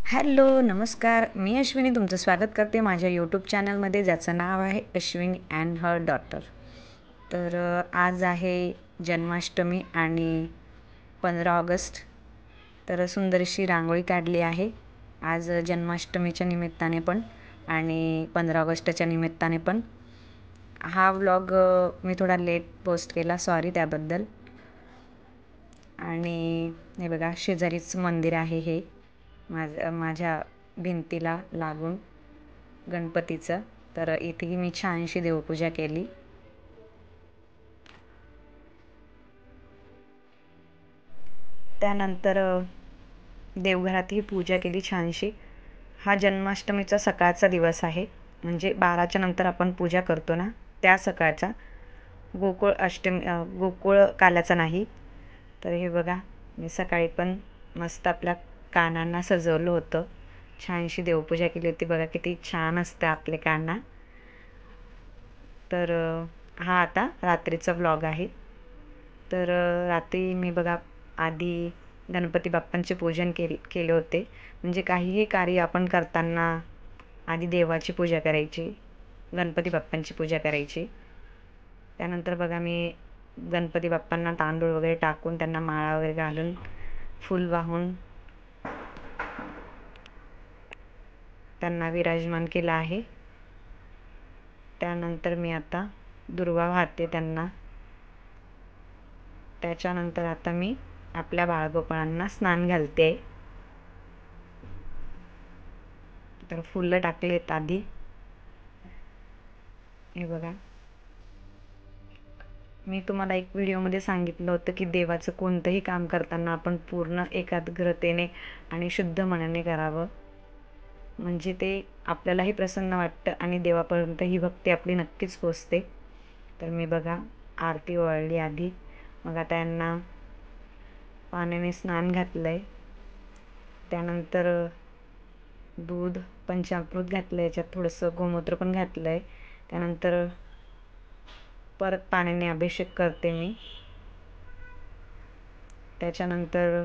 Hello नमस्कार, मी अश्विनी तुमचं स्वागत करते माझ्या यूट्यूब चॅनलमध्ये, ज्याचं नाव आहे अश्विनी अँड हर डॉटर. तर आज आहे जन्माष्टमी आणि 15 ऑगस्ट. तर सुंदरशी रांगोळी काढली आहे आज जन्माष्टमीच्या निमित्ताने पण आणि 15 ऑगस्टच्या निमित्ताने पण. हा व्लॉग मी थोडा लेट पोस्ट केला, सॉरी त्याबद्दल. आणि हे बघा, शेजारीच मंदिर आहे हे माझ्या भिंतीला लागून गणपतीचं. तर इथेही मी छानशी देवपूजा केली. त्यानंतर देवघरातही पूजा केली छानशी. हा जन्माष्टमीचा सकाळचा दिवस आहे, म्हणजे 12च्या नंतर आपण पूजा करतो ना, त्या सकाळचा. गोकुळ काल्याचा नाही. तर हे बघा, मी सकाळी पण मस्त आपल्या कानांना सजवलं होतं, छानशी देवपूजा केली होती. बघा किती छान असतं आपले काना. तर हा आता रात्रीचा व्लॉग आहे. तर रात्री मी बघा आधी गणपती बाप्पांचे पूजन केले होते. म्हणजे काहीही कार्य आपण करताना आधी देवाची पूजा करायची, गणपती बाप्पांची पूजा करायची. त्यानंतर बघा मी गणपती बाप्पांना तांदूळ वगैरे टाकून, त्यांना माळा वगैरे घालून, फूल वाहून त्यांना विराजमान केलं आहे. त्यानंतर मी आता दुर्वा वाहते त्यांना. त्याच्यानंतर आता मी आपल्या बाळगोपाळांना स्नान घालते. तर फुलं टाकलेत आधी, हे बघा. मी तुम्हाला एक व्हिडिओमध्ये सांगितलं होतं की देवाचं कोणतंही काम करताना आपण पूर्ण एकाग्रतेने आणि शुद्ध मनाने करावं, म्हणजे ते आपल्यालाही प्रसन्न वाटतं आणि देवापर्यंत ही भक्ती आपली नक्कीच पोचते. तर मी बघा आरती ओवाळली आधी. मग आता यांना पाण्याने स्नान घातलं आहे. त्यानंतर दूध पंचामृत घातलं, याच्यात थोडंसं गोमूत्र पण घातलं आहे. त्यानंतर परत पाण्याने अभिषेक करते मी. त्याच्यानंतर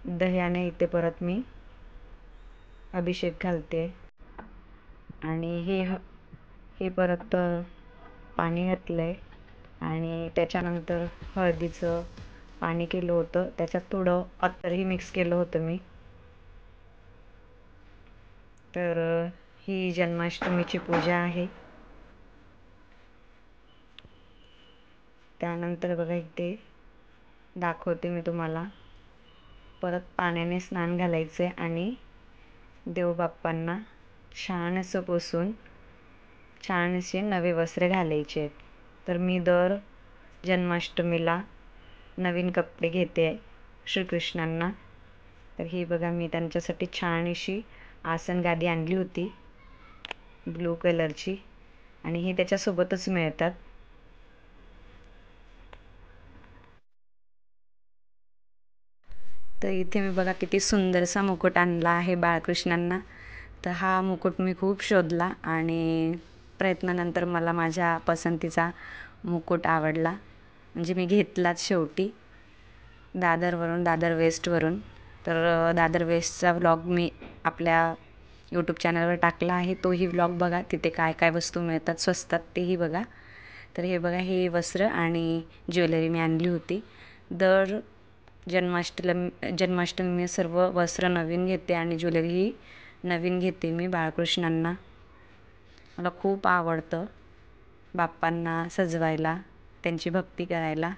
दह्याने इथे परत मी अभिषेक घालते. आणि हे परत पाणी घातलं आहे. आणि त्याच्यानंतर हळदीचं पाणी केलं होतं, त्याच्यात थोडं अत्तरही मिक्स केलं होतं मी. तर ही जन्माष्टमीची पूजा आहे. त्यानंतर बघा इथे दाखवते मी तुम्हाला, परत पाण्याने स्नान घालायचे आणि देवबाप्पांना छान असं पुसून छान असे नवे वस्त्र घालायचे आहेत. तर मी दर जन्माष्टमीला नवीन कपडे घेते श्रीकृष्णांना. तर ही बघा, मी त्यांच्यासाठी छान अशी आसन गादी आणली होती ब्लू कलरची, आणि ही त्याच्यासोबतच मिळतात. तर इथे मी बघा किती सुंदरसा मुकुट आणला आहे बाळकृष्णांना. तर हा मुकुट मी खूप शोधला आणि प्रयत्नानंतर मला माझ्या पसंतीचा मुकुट आवडला, म्हणजे मी घेतलाच शेवटी दादर वेस्टवरून. तर दादर वेस्टचा व्लॉग मी आपल्या यूट्यूब चॅनलवर टाकला आहे, तोही व्लॉग बघा. तिथे काय काय वस्तू मिळतात स्वस्तात तेही बघा. तर हे बघा, हे वस्त्र आणि ज्वेलरी मी आणली होती. दर जन्माष्टमी मी सर्व वस्त्र नवीन घेते आणि ज्वेलरीही नवीन घेते मी बाळकृष्णांना. मला खूप आवडतं बाप्पांना सजवायला, त्यांची भक्ती करायला.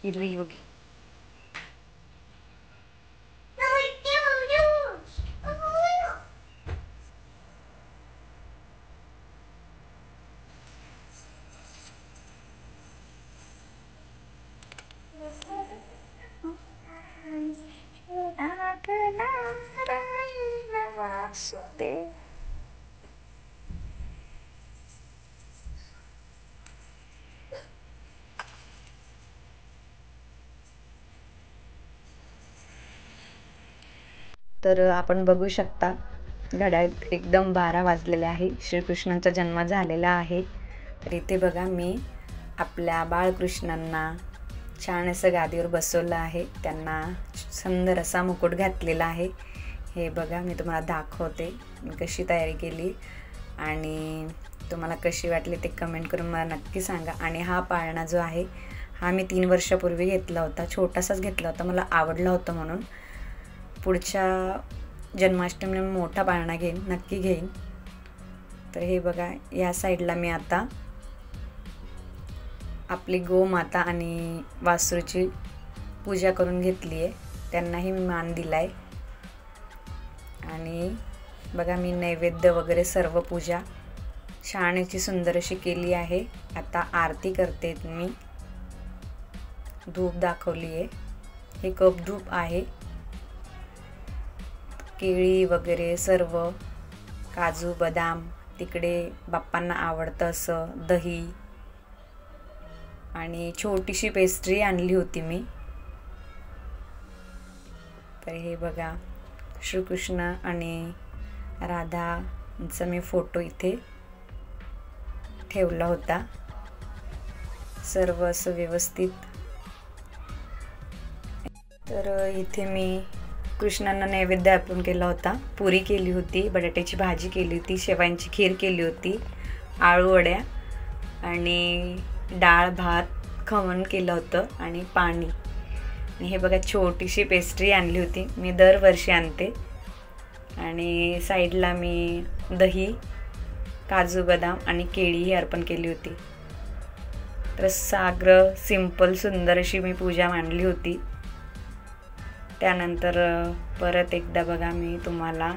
इली योगी तर आपण बघू शकता घड्याळात एकदम 12 वाजलेले आहे. श्रीकृष्णांचा जन्म झालेला आहे. तर इथे बघा मी आपल्या बाळकृष्णांना छान असं गादीवर बसवलं आहे. त्यांना सुंदर असा मुकुट घातलेला आहे. हे बघा मी तुम्हाला दाखवते मी कशी तयारी केली आणि तुम्हाला कशी वाटली ते कमेंट करून मला नक्की सांगा. आणि हा पाळणा जो आहे हा मी 3 वर्षापूर्वी घेतला होता. छोटासाच घेतला होता, मला आवडला होता म्हणून. पुढच्या जन्माष्टमीला मोठा पाळणा घेईन, नक्की घेईन. तर हे बघा या साईडला मी आता आपली गोमाता आणि वासरूची पूजा करून घेतली आहे. त्यांनाही मी मान दिला आहे. आणि बघा मी नैवेद्य वगैरे सर्व पूजा छानशी सुंदर अशी केली आहे. आता आरती करते मी. धूप दाखवली आहे. हे कप धूप आहे. केळी वगैरे सर्व, काजू बदाम, तिकडे बाप्पांना आवडतं असं दही आणि छोटीशी पेस्ट्री आणली होती मी. तर हे बघा श्रीकृष्ण आणि राधाचा मी फोटो इथे ठेवला होता. सर्व असं व्यवस्थित. तर इथे मी कृष्णांना नैवेद्य अर्पण केला होता. पुरी केली होती, बटाट्याची भाजी केली होती, शेवयांची खीर केली होती, आळू वड्या आणि डाळ भात खमण केलं होतं आणि पाणी. आणि हे बघा छोटीशी पेस्ट्री आणली होती, मी दरवर्षी आणते. आणि साईडला मी दही, काजू बदाम आणि केळीही अर्पण केली होती. तर साग्र सिंपल सुंदर अशी मी पूजा मांडली होती. त्यानंतर परत एकदा बघा मी तुम्हाला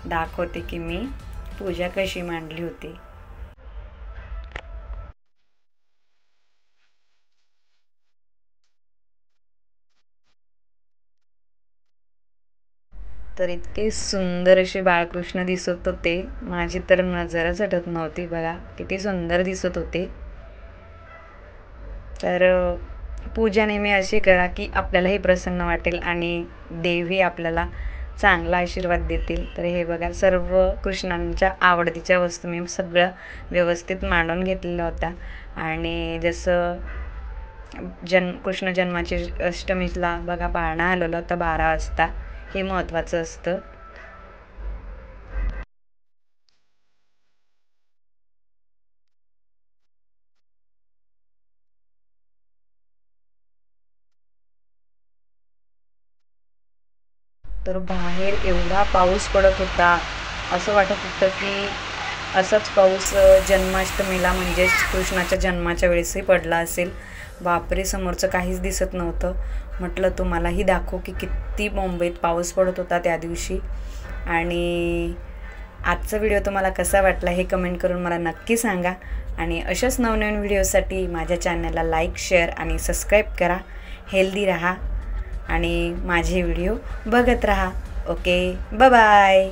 दाखवते की मी पूजा कशी मांडली होती. तर इतके सुंदर असे बाळकृष्ण दिसत होते, माझी तर नजरच हटत नव्हती. बघा किती सुंदर दिसत होते. तर पूजा नेहमी अशी करा की आपल्यालाही प्रसन्न वाटेल आणि देवही आपल्याला चांगला आशीर्वाद देतील. तर हे बघा सर्व कृष्णांच्या आवडतीच्या वस्तू मी सगळं व्यवस्थित मांडून घेतलेल्या होत्या. आणि जसं कृष्ण जन्माची अष्टमीला बघा पाळणा हलवला होता 12 वाजता. हे महत्त्वाचं असतं. तर बाहेर एवढा पाऊस पडत होता, असं वाटत होतं की असाच पाऊस जन्माष्टमीला म्हणजेच कृष्णाच्या जन्माच्या वेळेसही पडला असेल. बापरे, समोरचं काहीच दिसत नव्हतं. म्हटलं तुम्हालाही दाखवू की किती मुंबईत पाऊस पडत होता त्या दिवशी. आणि आजचा व्हिडिओ तुम्हाला कसा वाटला हे कमेंट करून मला नक्की सांगा. आणि अशाच नवनवीन व्हिडिओसाठी माझ्या चॅनलला लाईक, शेअर आणि सबस्क्राईब करा. हेल्दी राहा आणि माझे व्हिडिओ बघत राहा. Okay, bye bye.